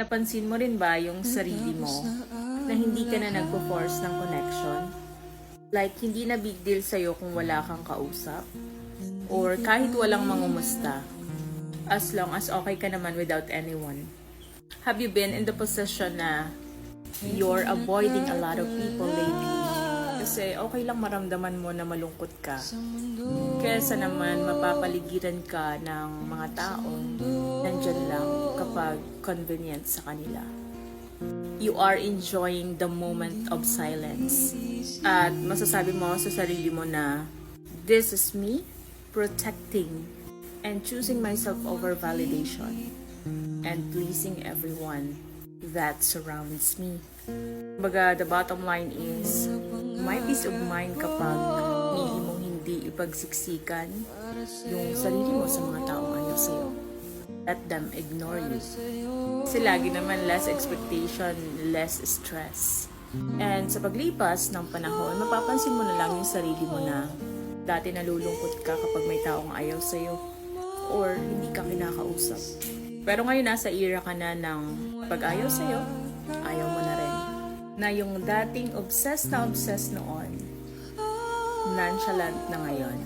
Napansin mo rin ba yung sarili mo na hindi ka na nagpo-force ng connection? Like, hindi na big deal sa'yo kung wala kang kausap? Or kahit walang mangumusta? As long as okay ka naman without anyone. Have you been in the position na you're avoiding a lot of people lately? Kasi okay lang maramdaman mo na malungkot ka. Kesa naman mapapaligiran ka ng mga taong nandyan lang kapag convenient sa kanila. You are enjoying the moment of silence. At masasabi mo sa sarili mo na, this is me protecting and choosing myself over validation and pleasing everyone that surrounds me. Baga, the bottom line is, may peace of mind kapag hindi mong hindi ipagsiksikan yung sarili mo sa mga taong ayaw sa'yo. Let them ignore you. Kasi lagi naman less expectation, less stress. And sa paglipas ng panahon, mapapansin mo na lang yung sarili mo na dati nalulungkot ka kapag may taong ayaw sa'yo or hindi ka kinakausap. Pero ngayon nasa era ka na ng pag ayaw sa'yo, ayaw mo na rin. Na yung dating obsessed na obsessed noon, nonchalant na ngayon.